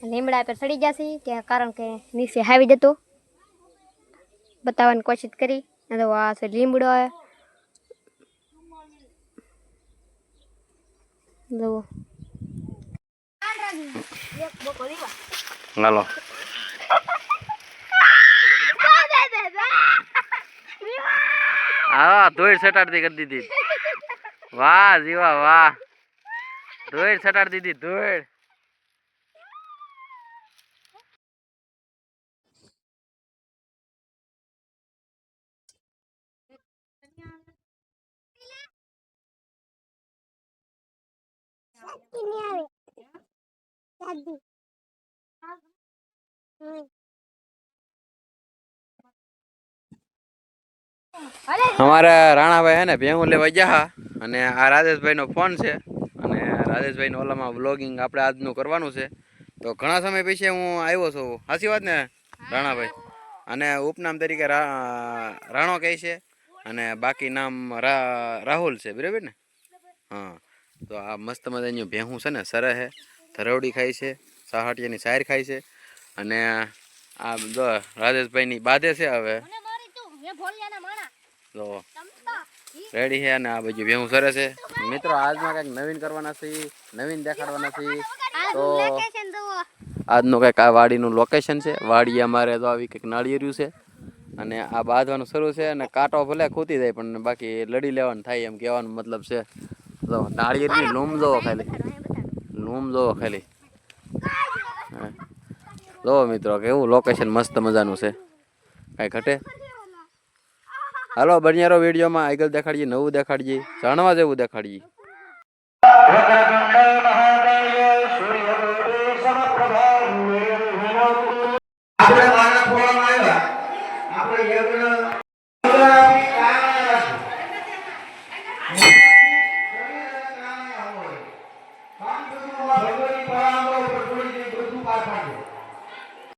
લીમડા પર સડી જશે ત્યાં કારણ કે નીચે હાવી જતો બતાવવાની કોશિશ કરી. તો આ છે લીમડો જુઓ. હાલો હા ધોઈ સટાડતી કરી દીધી. વાહ જીવા વાહ, ધોઈ સટાડી દીધી ધોઈ. हमारे राणा भाई है ने भेहूं लेवा ગયા અને આ રાજેશભાઈ નો ફોન છે અને રાજેશભાઈ નો ઓલામાં વ્લોગિંગ આપણે આજનું કરવાનું છે. તો ઘણા સમય પછી હું આવ્યો છું. સાચી વાત ને રાણાભાઈ? અને ઉપનામ તરીકે રાણો કહે છે અને બાકી નામ રાહુલ છે, બરાબર ને? હા, તો આ મસ્ત મજાની ભેહું છે ને સરે છે, ધરવડી ખાય છે, સાહાટિયાની સાયર ખાય છે અને આ જો રાજેશભાઈની બાધે છે. હવે તો રેડી છે અને આ બાજુ ભેહું સરે છે. મિત્રો આજમાં કંઈક નવીન કરવાના છે, નવીન દેખાડવાના છે. તો આજનું કંઈક આ વાડીનું લોકેશન છે. વાડી અમારે તો આવી કંઈક નાળિયેર્યું છે અને આ બાંધવાનું શરૂ છે અને કાંટો ભલે ખૂતી જાય પણ બાકી લડી લેવાનું થાય એમ કહેવાનો મતલબ છે. તો નાળિયેરની લૂમ જોવો ખાલી, લૂમ જોવો ખાલી. જો મિત્રો કેવું લોકેશન મસ્ત મજાનું છે, કાંઈ ઘટે. હાલો બન્યારો વિડીયોમાં આગળ દેખાડીએ, નવું દેખાડીએ, જાણવા જેવું દેખાડીએ.